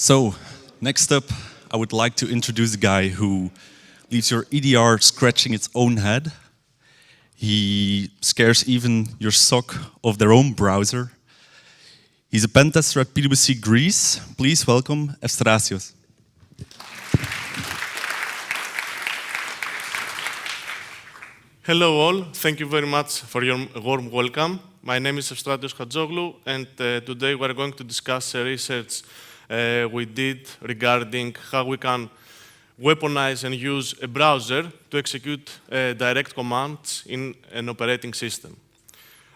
So, next up, I would like to introduce a guy who leaves your EDR scratching its own head. He scares even your SOC of their own browser. He's a pen tester at PwC Greece. Please welcome Efstratios. Hello all, thank you very much for your warm welcome. My name is Efstratios Chatzoglou, and today we are going to discuss research we did regarding how we can weaponize and use a browser to execute direct commands in an operating system.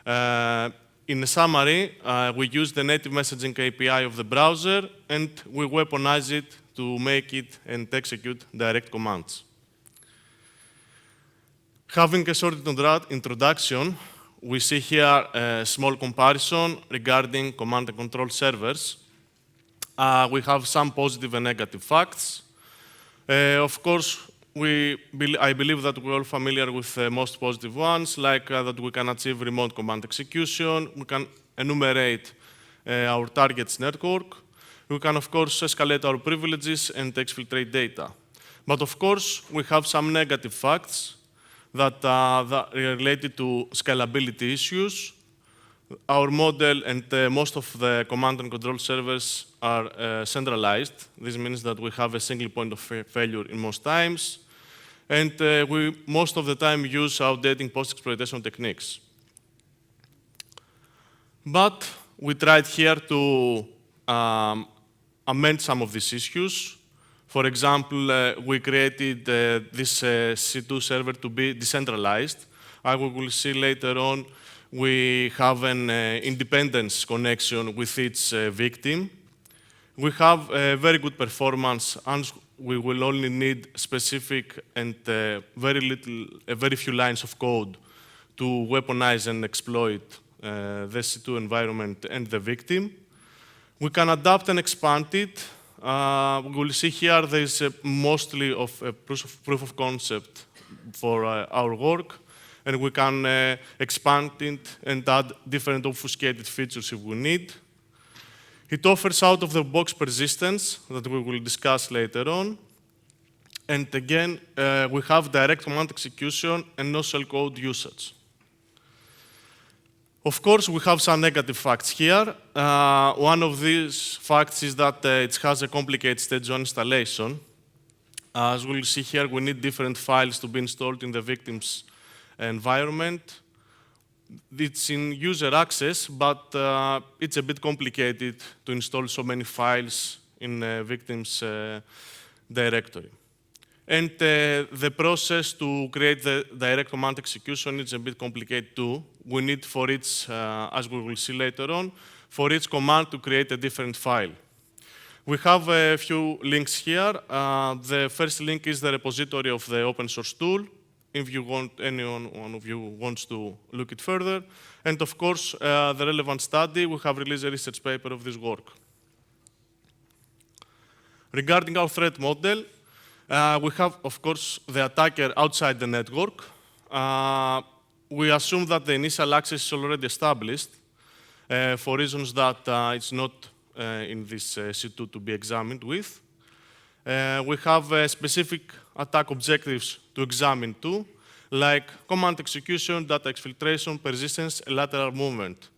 In a summary, we use the native messaging API of the browser, and we weaponize it to make it and execute direct commands. Having a short introduction, we see here a small comparison regarding command and control servers. We have some positive and negative facts. Of course, I believe that we're all familiar with the most positive ones, like that we can achieve remote command execution, we can enumerate our target's network, we can, of course, escalate our privileges and exfiltrate data. But, of course, we have some negative facts that are related to scalability issues. Our model and most of the command and control servers are centralized. This means that we have a single point of failure in most times. And we most of the time use outdated post-exploitation techniques. But we tried here to amend some of these issues. For example, we created this C2 server to be decentralized. As we will see later on, we have an independence connection with each victim. We have very good performance, and we will only need specific and very few lines of code to weaponize and exploit the C2 environment and the victim. We can adapt and expand it. We will see here there is mostly of a proof of concept for our work, and we can expand it and add different obfuscated features if we need. It offers out-of-the-box persistence that we will discuss later on. And again, we have direct command execution and no shellcode usage. Of course, we have some negative facts here. One of these facts is that it has a complicated stage 1 installation. As we'll see here, we need different files to be installed in the victim's environment. It's in user access, but it's a bit complicated to install so many files in a victim's directory. And the process to create the direct command execution is a bit complicated too. We need for each, as we will see later on, for each command to create a different file. We have a few links here. The first link is the repository of the open source tool, if you want, one of you wants to look it further. And of course, the relevant study, we have released a research paper of this work. Regarding our threat model, we have, of course, the attacker outside the network. We assume that the initial access is already established for reasons that it's not in this C2 to be examined with. We have specific attack objectives to examine too, like command execution, data exfiltration, persistence, and lateral movement.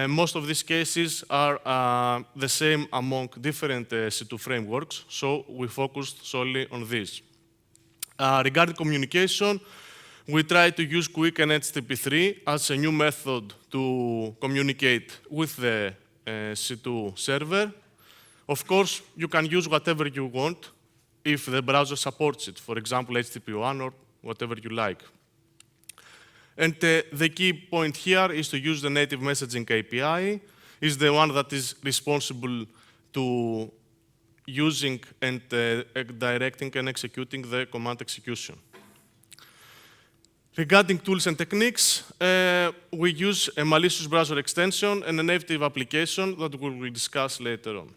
Most of these cases are the same among different C2 frameworks, so we focused solely on this. Regarding communication, we try to use QUIC and HTTP3 as a new method to communicate with the C2 server. Of course, you can use whatever you want if the browser supports it, for example, HTTP1 or whatever you like. And the key point here is to use the native messaging API. It's the one that is responsible to using and directing and executing the command execution. Regarding tools and techniques, we use a malicious browser extension and a native application that we will discuss later on.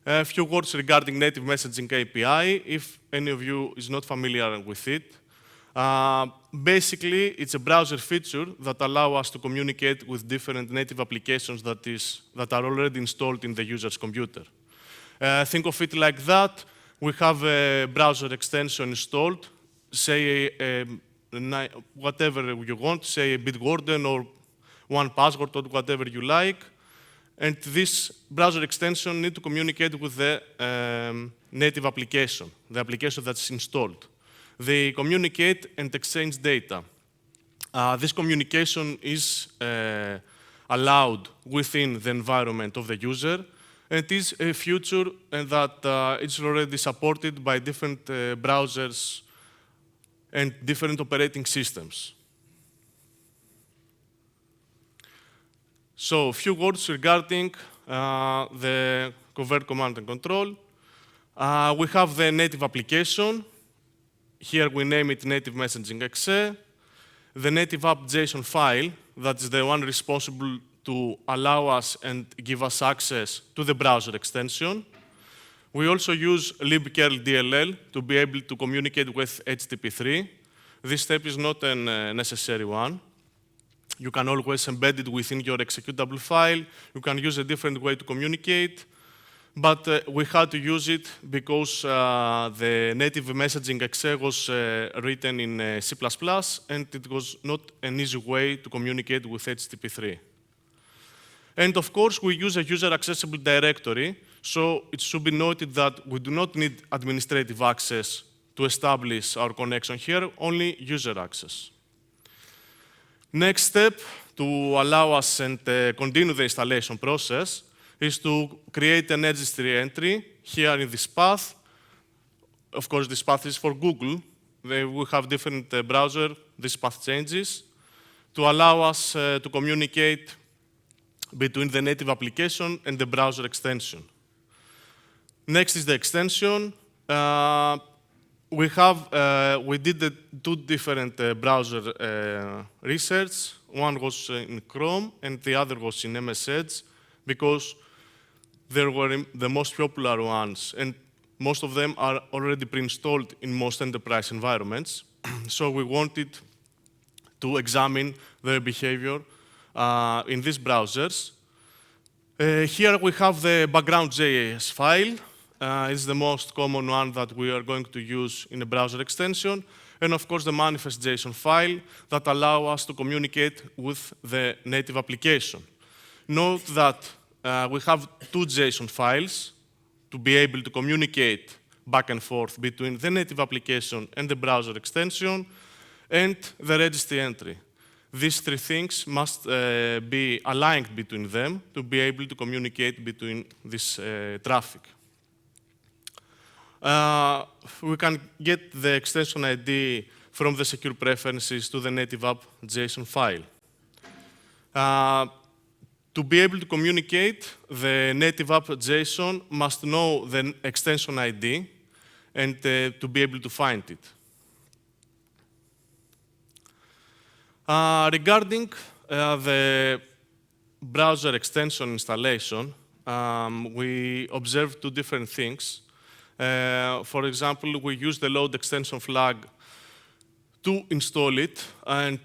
A few words regarding native messaging API, if any of you is not familiar with it. Basically, it's a browser feature that allows us to communicate with different native applications that are already installed in the user's computer. Think of it like that. We have a browser extension installed, say whatever you want, say a Bitwarden or one password or whatever you like. And this browser extension needs to communicate with the native application, the application that's installed. They communicate and exchange data. This communication is allowed within the environment of the user, and it is a feature that is already supported by different browsers and different operating systems. So, a few words regarding the Covert Command and Control. We have the native application. Here we name it native messaging exe. The native app JSON file, that's the one responsible to allow us and give us access to the browser extension. We also use libcurl DLL to be able to communicate with HTTP3. This step is not a necessary one. You can always embed it within your executable file. You can use a different way to communicate. But we had to use it because the native messaging exe was written in C++, and it was not an easy way to communicate with HTTP3. And of course, we use a user-accessible directory, so it should be noted that we do not need administrative access to establish our connection here, only user access. Next step, to allow us and continue the installation process, is to create an registry entry here in this path. Of course, this path is for Google. We have different browser, this path changes, to allow us to communicate between the native application and the browser extension. Next is the extension. We did two different browser research. One was in Chrome and the other was in MSEdge, because they were the most popular ones, and most of them are already pre-installed in most enterprise environments. So we wanted to examine their behavior in these browsers. Here we have the background.js file. It's the most common one that we are going to use in a browser extension. And of course, the manifest.json file that allows us to communicate with the native application. Note that we have two JSON files to be able to communicate back and forth between the native application and the browser extension, and the registry entry. These three things must be aligned between them to be able to communicate between this traffic. We can get the extension ID from the secure preferences to the native app JSON file. To be able to communicate, the native app JSON must know the extension ID and to be able to find it. Regarding the browser extension installation, we observed two different things. For example, we use the load extension flag to install it, and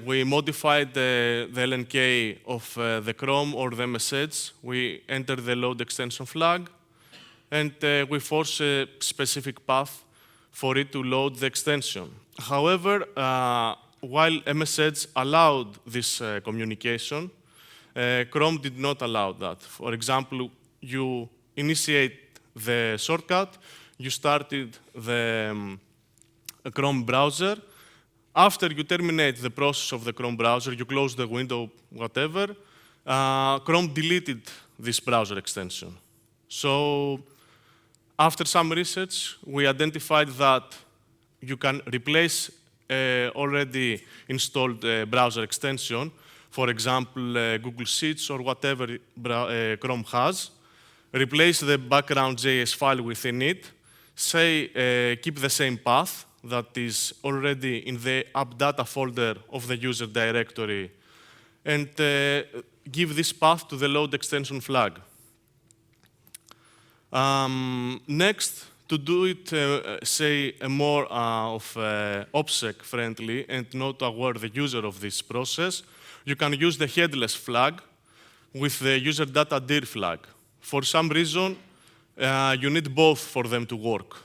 we modified the LNK of the Chrome or the MSEdge. We enter the load extension flag, and we force a specific path for it to load the extension. However, while MSEdge allowed this communication, Chrome did not allow that. For example, you initiate the shortcut, you started the Chrome browser. After you terminate the process of the Chrome browser, you close the window, whatever, Chrome deleted this browser extension. So after some research, we identified that you can replace already installed browser extension, for example, Google Sheets or whatever Chrome has, replace the background.js file within it, say keep the same path that is already in the app data folder of the user directory, and give this path to the load extension flag. Next, to do it, say, more of OPSEC friendly and not aware the user of this process, you can use the headless flag with the user data dir flag. For some reason, you need both for them to work.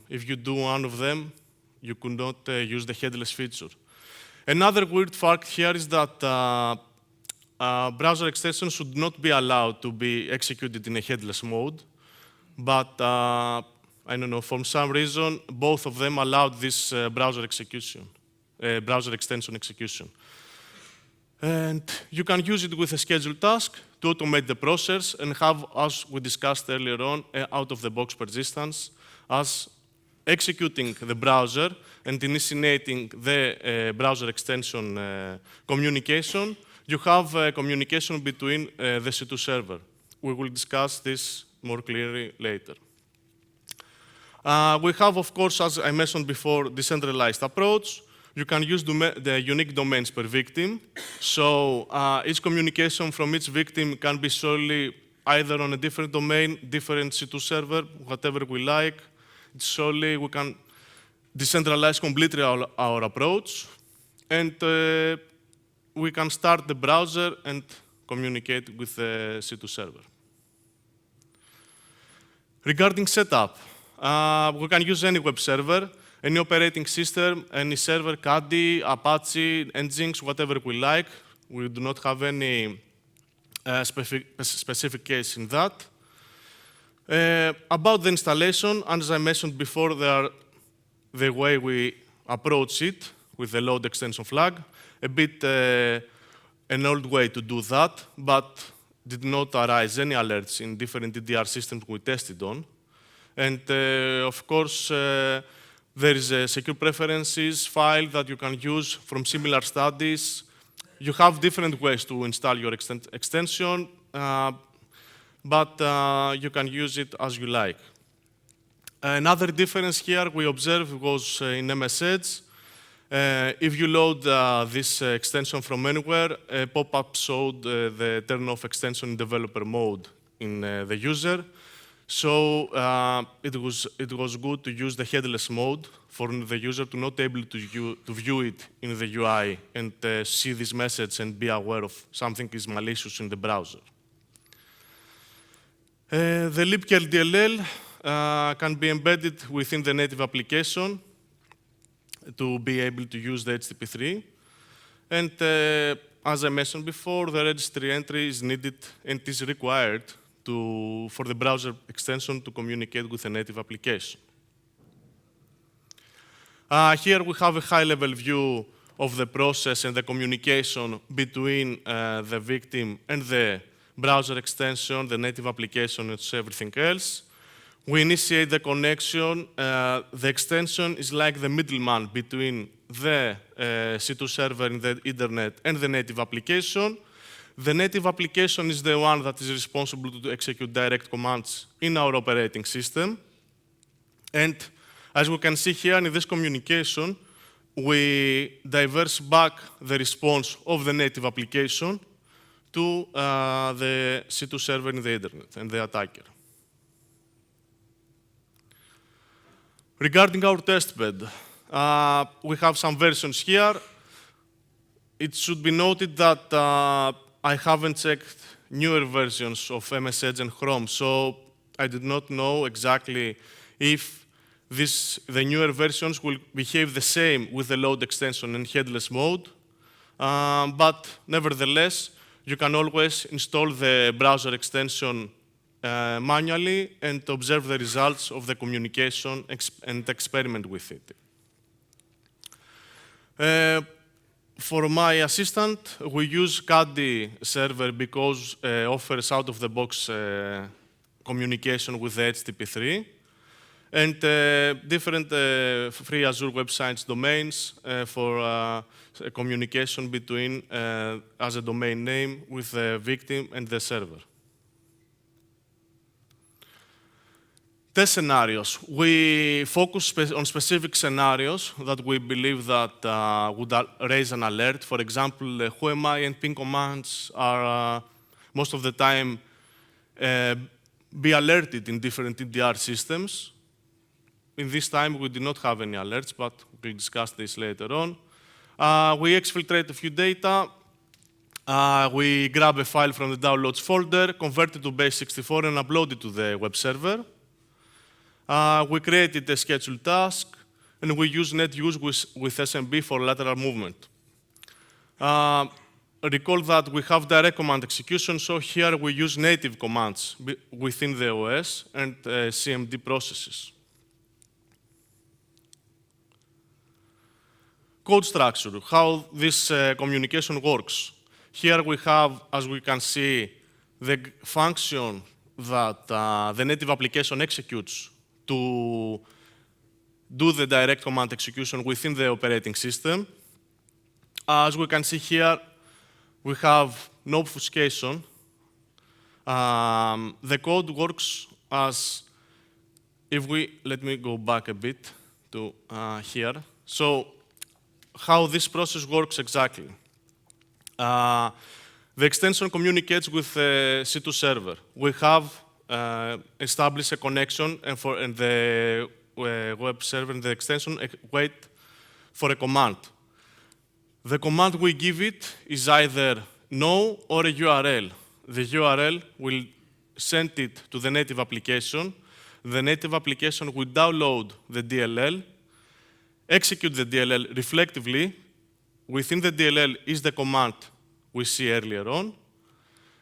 If you do one of them, you could not use the headless feature. Another weird fact here is that browser extensions should not be allowed to be executed in a headless mode. But, I don't know, for some reason, both of them allowed this browser extension execution. And you can use it with a scheduled task to automate the process and have, as we discussed earlier on, out-of-the-box persistence, as executing the browser and initiating the browser extension communication, you have communication between the C2 server. We will discuss this more clearly later. We have, of course, as I mentioned before, decentralized approach. You can use the unique domains per victim. So each communication from each victim can be solely either on a different domain, different C2 server, whatever we like. It's solely we can decentralize completely our approach. And we can start the browser and communicate with the C2 server. Regarding setup, we can use any web server, any operating system, any server, Caddy, Apache, Nginx, whatever we like. We do not have any specific case in that. About the installation, as I mentioned before, the way we approach it with the load extension flag, a bit an old way to do that, but did not arise any alerts in different EDR systems we tested on. And of course, there is a secure preferences file that you can use from similar studies. You have different ways to install your extension, but you can use it as you like. Another difference here we observed was in MSEdge. If you load this extension from anywhere, a pop-up showed the turn-off extension in developer mode in the user. So it was good to use the headless mode for the user to not able to view it in the UI and see this message and be aware of something is malicious in the browser. The libkernel DLL can be embedded within the native application to be able to use the HTTP3. And as I mentioned before, the registry entry is needed and is required for the browser extension to communicate with a native application. Here we have a high-level view of the process and the communication between the victim and the browser extension, the native application, and everything else. We initiate the connection. The extension is like the middleman between the C2 server in the internet and the native application. The native application is the one that is responsible to execute direct commands in our operating system. And as we can see here in this communication, we diverse back the response of the native application to the C2 server in the internet and the attacker. Regarding our testbed, we have some versions here. It should be noted that I haven't checked newer versions of MSEdge and Chrome, so I did not know exactly if the newer versions will behave the same with the load extension and headless mode. But nevertheless, you can always install the browser extension manually and observe the results of the communication and experiment with it. For my assistant, we use Caddy server because it offers out-of-the-box communication with the HTTP3 and different free Azure Web Science domains for communication between as a domain name with the victim and the server. Test scenarios. We focus on specific scenarios that we believe that would raise an alert. For example, who am I and ping commands are most of the time be alerted in different EDR systems. In this time, we did not have any alerts, but we'll discuss this later on. We exfiltrate a few data. We grab a file from the downloads folder, convert it to base64, and upload it to the web server. We created a scheduled task, and we use net use with SMB for lateral movement. Recall that we have direct command execution, so here we use native commands within the OS and CMD processes. Code structure, how this communication works. Here we have, as we can see, the function that the native application executes to do the direct command execution within the operating system. As we can see here, we have no obfuscation. The code works as if we, let me go back a bit to here. So how this process works exactly. The extension communicates with the C2 server. We have established a connection, and the web server and the extension wait for a command. The command we give it is either no or a URL. The URL will send it to the native application. The native application will download the DLL, execute the DLL reflectively. Within the DLL is the command we see earlier on,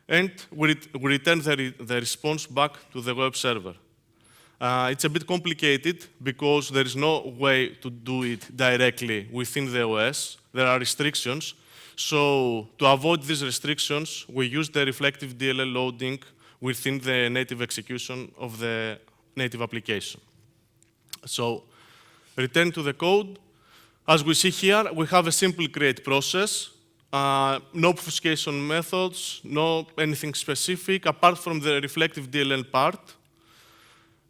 and we return the response back to the web server. It's a bit complicated because there is no way to do it directly within the OS. There are restrictions. So to avoid these restrictions, we use the reflective DLL loading within the native execution of the native application. So return to the code. As we see here, we have a simple create process. No obfuscation methods, no anything specific, apart from the reflective DLL part.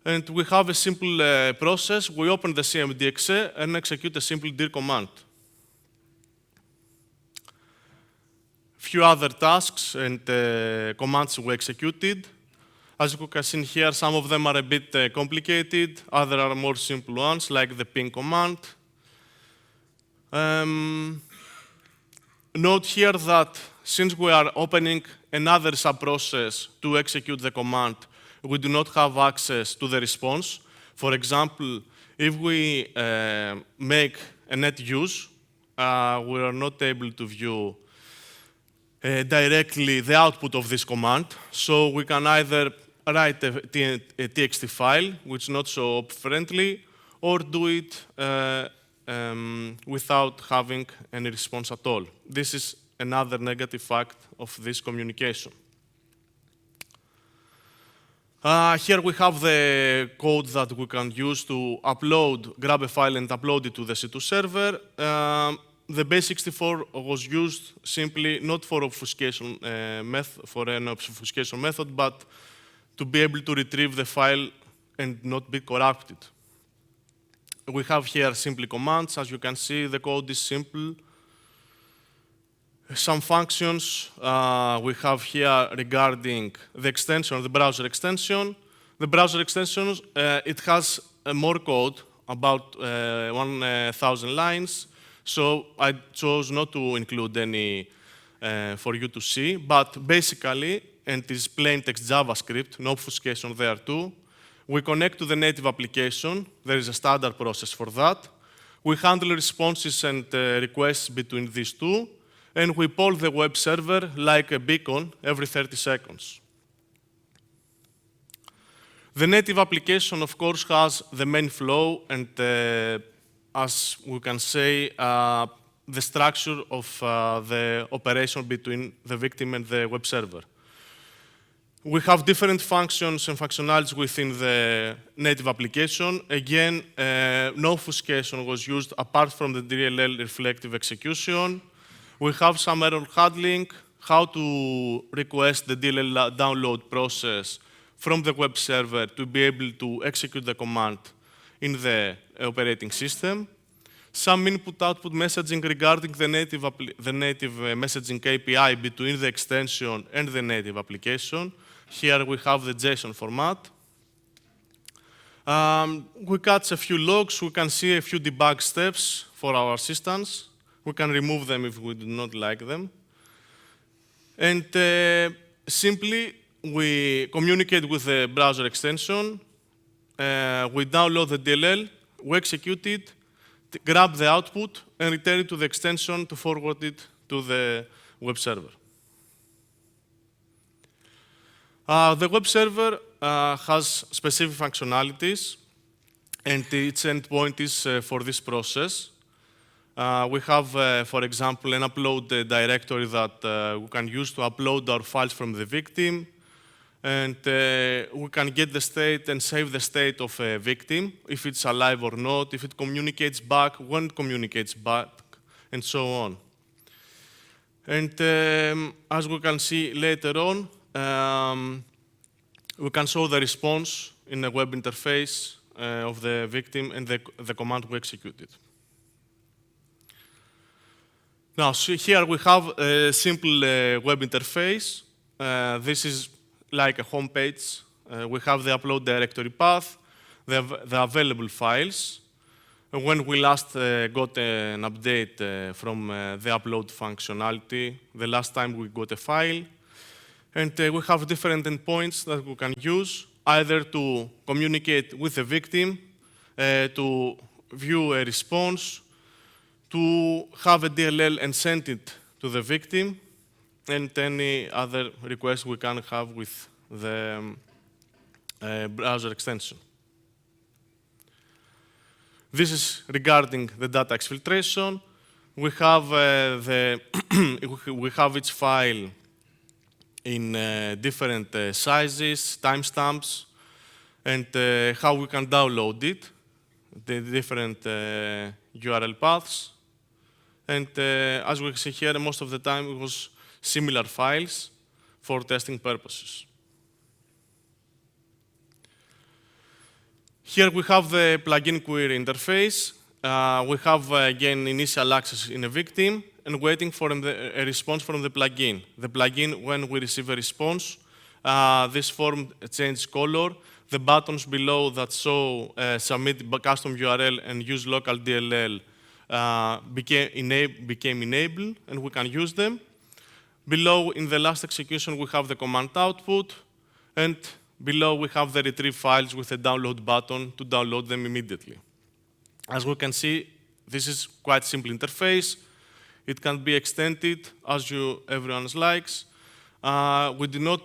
And we have a simple process. We open the CMD.exe and execute a simple dir command. Few other tasks and commands we executed. As you can see here, some of them are a bit complicated. Others are more simple ones, like the ping command. Note here that since we are opening another subprocess to execute the command, we do not have access to the response. For example, if we make a net use, we are not able to view directly the output of this command. So we can either write a TXT file, which is not so op-friendly, or do it without having any response at all. This is another negative fact of this communication. Here we have the code that we can use to grab a file and upload it to the C2 server. The base64 was used simply not for obfuscation for an obfuscation method, but to be able to retrieve the file and not be corrupted. We have here simple commands. As you can see, the code is simple. Some functions we have here regarding the extension, the browser extension. The browser extension, it has more code, about 1,000 lines. So I chose not to include any for you to see. But basically, and it is plain text JavaScript, no obfuscation there too. We connect to the native application. There is a standard process for that. We handle responses and requests between these two. And we poll the web server like a beacon every 30 seconds. The native application, of course, has the main flow and, as we can say, the structure of the operation between the victim and the web server. We have different functions and functionalities within the native application. Again, no obfuscation was used apart from the DLL reflective execution. We have some error handling, how to request the DLL download process from the web server to be able to execute the command in the operating system. some input-output messaging regarding the native messaging API between the extension and the native application. Here we have the JSON format. We catch a few logs. We can see a few debug steps for our assistance. We can remove them if we do not like them. And simply, we communicate with the browser extension. We download the DLL, we execute it, grab the output, and return it to the extension to forward it to the web server. The web server has specific functionalities, and its endpoint is for this process. We have, for example, an upload directory that we can use to upload our files from the victim. And we can get the state and save the state of a victim, if it's alive or not, if it communicates back, when it communicates back, and so on. And as we can see later on, we can show the response in the web interface of the victim and the command we executed. Now, so here we have a simple web interface. This is like a home page. We have the upload directory path, the available files. When we last got an update from the upload functionality, the last time we got a file. And we have different endpoints that we can use, either to communicate with the victim, to view a response, to have a DLL and send it to the victim, and any other request we can have with the browser extension. This is regarding the data exfiltration. We have we have its file in different sizes, timestamps, and how we can download it, the different URL paths. And as we see here, most of the time it was similar files for testing purposes. Here we have the plugin query interface. We have, again, initial access in a victim and waiting for a response from the plugin. The plugin, when we receive a response, this form changes color. The buttons below that show submit custom URL and use local DLL became enabled, and we can use them. Below, in the last execution, we have the command output, and below we have the retrieve files with a download button to download them immediately. As we can see, this is quite simple interface. It can be extended as everyone likes. We do not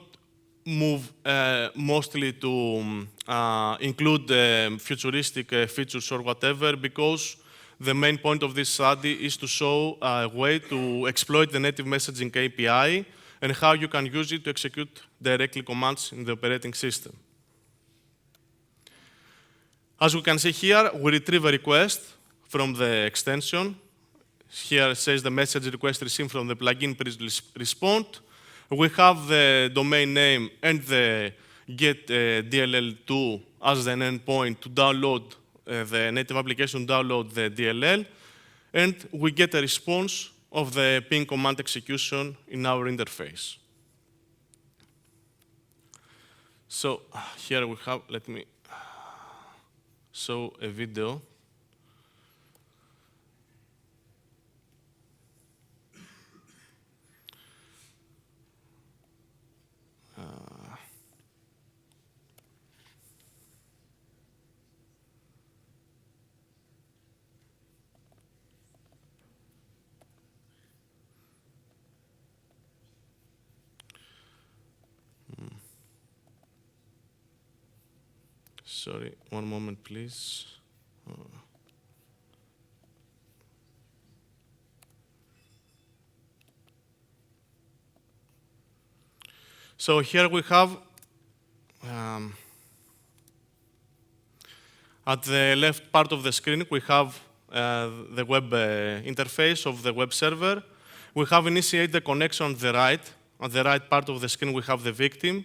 move mostly to include futuristic features or whatever, because the main point of this study is to show a way to exploit the native messaging API and how you can use it to execute directly commands in the operating system. As we can see here, we retrieve a request from the extension. Here it says the message request received from the plugin, please respond. We have the domain name and the get DLL2 as an endpoint to download the native application, download the DLL, and we get a response of the ping command execution in our interface. So here we have, let me show a video. Sorry, one moment, please. So here we have, at the left part of the screen, we have the web interface of the web server. We have initiated the connection on the right. On the right part of the screen, we have the victim.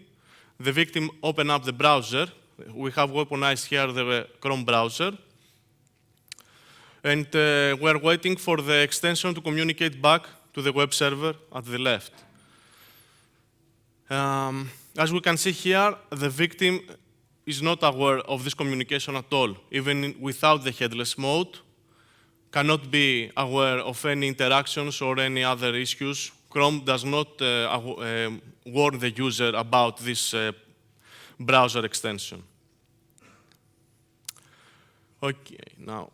The victim open up the browser. We have weaponized here the Chrome browser. And we're waiting for the extension to communicate back to the web server at the left. As we can see here, the victim is not aware of this communication at all, even without the headless mode, cannot be aware of any interactions or any other issues. Chrome does not warn the user about this browser extension. Okay, now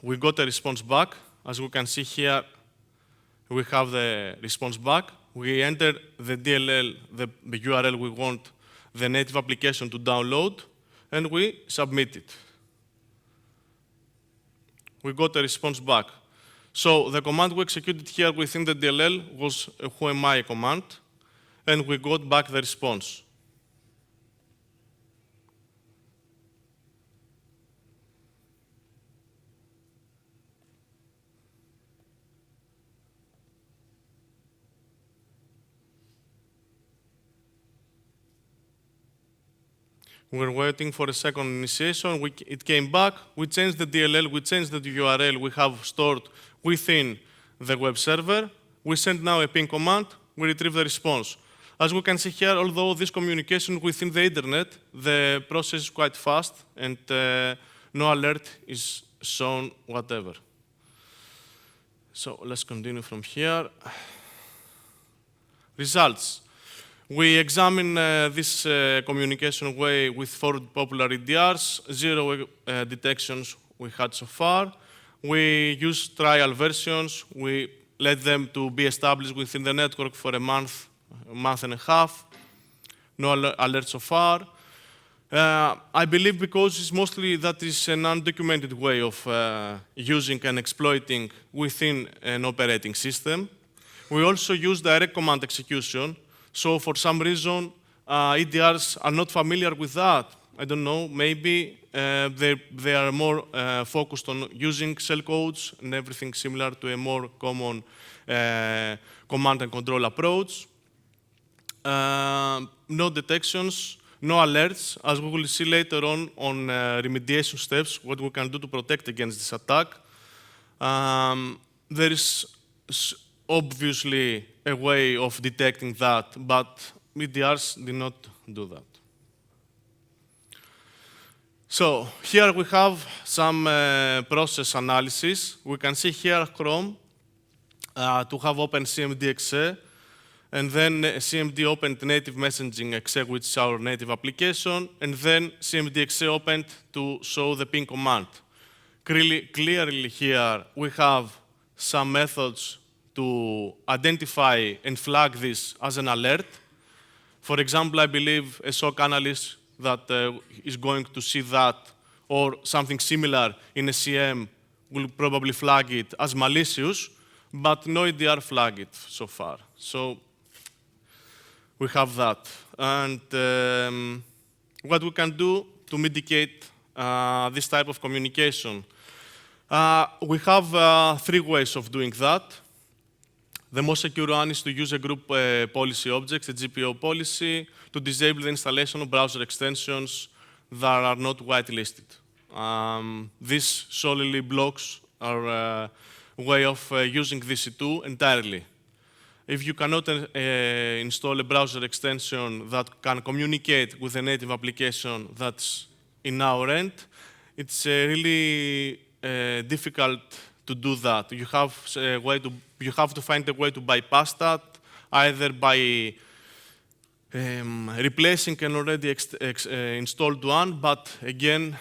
we got a response back. As we can see here, we have the response back. We enter the DLL, the URL we want the native application to download, and we submit it. We got a response back. So the command we executed here within the DLL was a whoami command, and we got back the response. We're waiting for a second initiation. It came back. We changed the DLL. We changed the URL we have stored within the web server. We send now a ping command. We retrieve the response. As we can see here, although this communication within the internet, the process is quite fast, and no alert is shown whatever. So let's continue from here. Results. We examine this communication way with 4 popular EDRs, 0 detections we had so far. We use trial versions. We let them to be established within the network for a month and a half. No alert so far. I believe because it's mostly that is an undocumented way of using and exploiting within an operating system. We also use direct command execution. So for some reason, EDRs are not familiar with that. I don't know, maybe they are more focused on using shellcodes and everything similar to a more common command and control approach. No detections, no alerts. As we will see later on remediation steps, what we can do to protect against this attack. There is obviously a way of detecting that, but EDRs did not do that. So here we have some process analysis. We can see here Chrome to have open CMD.exe, and then CMD opened native messaging exe, which is our native application, and then CMD.exe opened to show the ping command. Clearly here we have some methods to identify and flag this as an alert. For example, I believe a SOC analyst that is going to see that or something similar in a CM will probably flag it as malicious, but no EDR flag it so far. So we have that. And what we can do to mitigate this type of communication. We have 3 ways of doing that. The most secure one is to use a group policy object, a GPO policy, to disable the installation of browser extensions that are not whitelisted. This solely blocks our way of using VC2 entirely. If you cannot install a browser extension that can communicate with a native application that's in our end, it's really difficult to do that. You have to find a way to bypass that, either by replacing an already installed one, but again,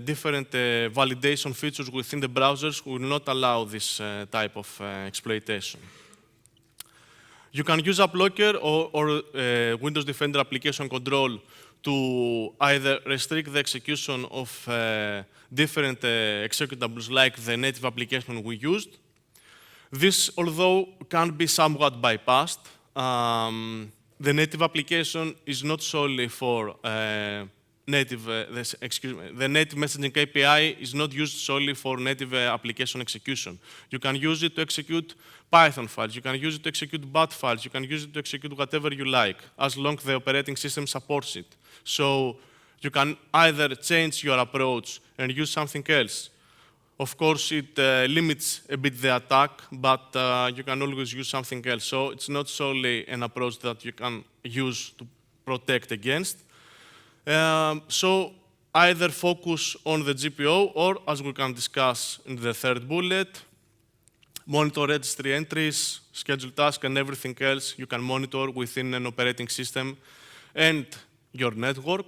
different validation features within the browsers will not allow this type of exploitation. You can use AppLocker or Windows Defender application control to either restrict the execution of different executables like the native application we used. This, although, can be somewhat bypassed. The native application is not solely for the native messaging API is not used solely for native application execution. You can use it to execute Python files, you can use it to execute BAT files, you can use it to execute whatever you like, as long as the operating system supports it. So you can either change your approach and use something else, Of course, it limits a bit the attack, but you can always use something else. So it's not solely an approach that you can use to protect against. So either focus on the GPO or, as we can discuss in the third bullet, monitor registry entries, schedule tasks, and everything else you can monitor within an operating system and your network.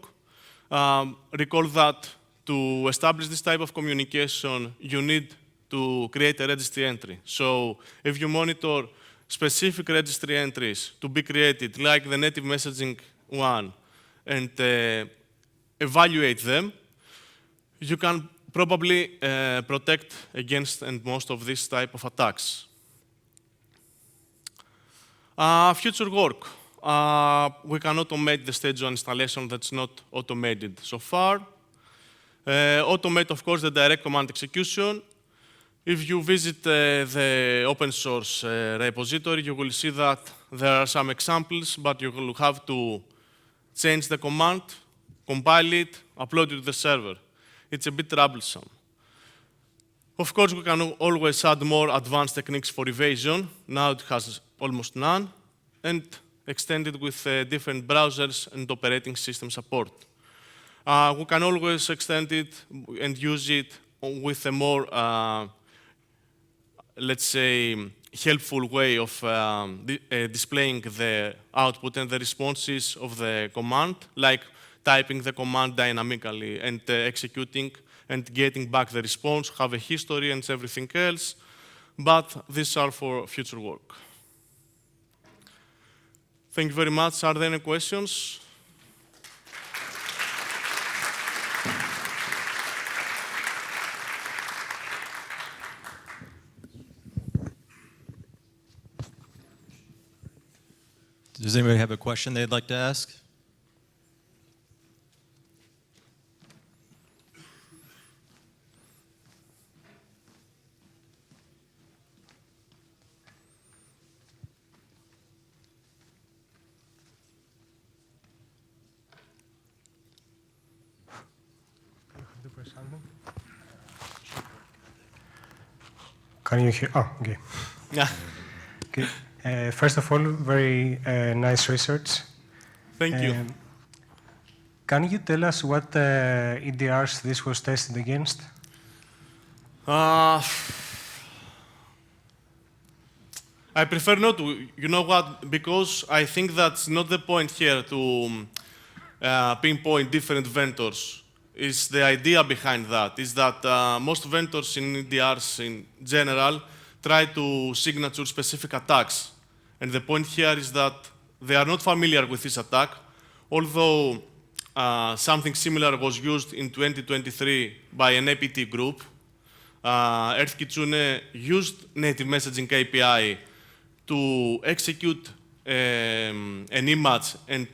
Recall that to establish this type of communication, you need to create a registry entry. So if you monitor specific registry entries to be created, like the native messaging one, and evaluate them, you can probably protect against and most of this type of attacks. Future work. We can automate the stage 1 installation that's not automated so far. Automate, of course, the direct command execution. If you visit the open source repository, you will see that there are some examples, but you will have to change the command, compile it, upload it to the server. It's a bit troublesome. Of course, we can always add more advanced techniques for evasion. Now it has almost none, and extend it with different browsers and operating system support. We can always extend it and use it with a more, let's say, helpful way of displaying the output and the responses of the command, like typing the command dynamically and executing and getting back the response, have a history and everything else. But these are for future work. Thank you very much. Are there any questions? Does anybody have a question they'd like to ask? Can you hear? Oh, okay. Yeah. Okay. First of all, very nice research. Thank you. Can you tell us what EDRs this was tested against? I prefer not to. You know what? Because I think that's not the point here to pinpoint different vendors. Is the idea behind that is that most vendors in EDRs in general try to signature specific attacks. And the point here is that they are not familiar with this attack, although something similar was used in 2023 by an APT group. Earth Kitsune used native messaging API to execute an image and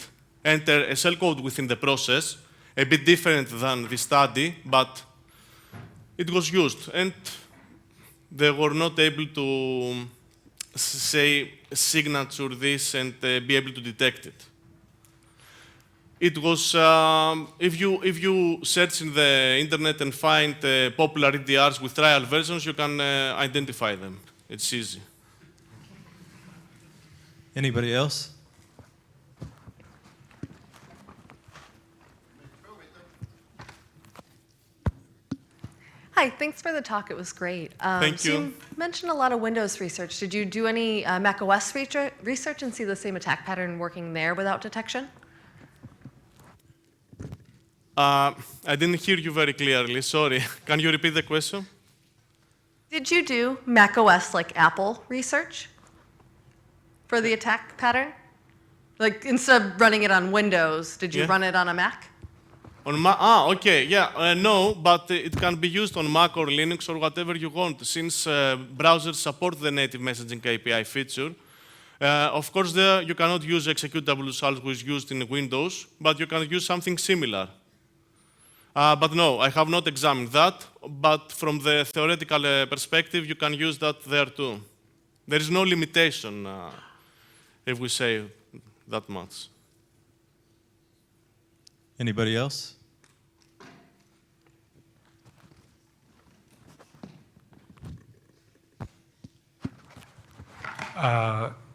enter a shellcode within the process, a bit different than the study, but it was used. And they were not able to, say, signature this and be able to detect it. It was, if you search in the internet and find popular EDRs with trial versions, you can identify them. It's easy. Anybody else? Hi, thanks for the talk. It was great. Thank you. You mentioned a lot of Windows research. Did you do any Mac OS research and see the same attack pattern working there without detection? I didn't hear you very clearly. Sorry. Can you repeat the question? Did you do Mac OS like Apple research for the attack pattern? Like instead of running it on Windows, did you Yeah. run it on a Mac? On Mac? Okay, yeah, no, but it can be used on Mac or Linux or whatever you want, since browsers support the native messaging API feature. Of course, there you cannot use executables as was used in Windows, but you can use something similar. But no, I have not examined that, but from the theoretical perspective, you can use that there too. There is no limitation, if we say that much. Anybody else?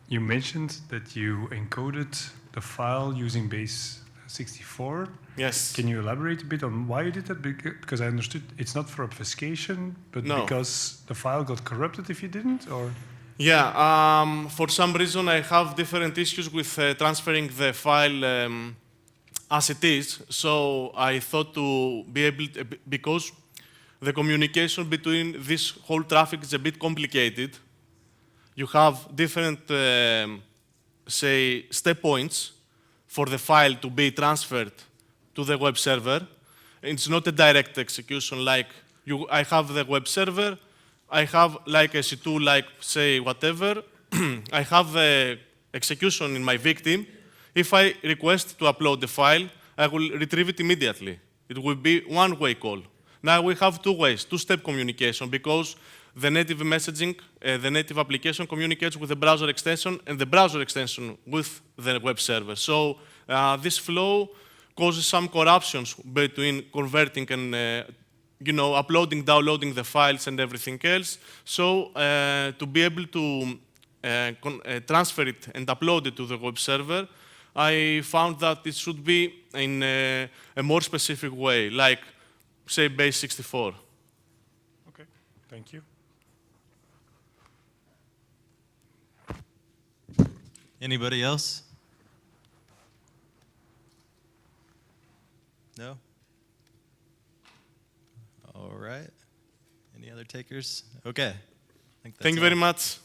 You mentioned that you encoded the file using base 64. Yes. Can you elaborate a bit on why you did that? Because I understood it's not for obfuscation, but No. because the file got corrupted if you didn't, or? Yeah, for some reason I have different issues with transferring the file as it is. So I thought to be able to, because the communication between this whole traffic is a bit complicated. You have different, say, step points for the file to be transferred to the web server. It's not a direct execution like I have the web server, I have like a C2, like say whatever, I have the execution in my victim. If I request to upload the file, I will retrieve it immediately. It will be one-way call. Now we have two ways, two-step communication, because the native messaging, the native application communicates with the browser extension and the browser extension with the web server. So this flow causes some corruptions between converting and uploading, downloading the files and everything else. So to be able to transfer it and upload it to the web server, I found that it should be in a more specific way, like, say, base 64. Okay, thank you. Anybody else? No? All right. Any other takers? Okay. I think that's Thank you all. very much.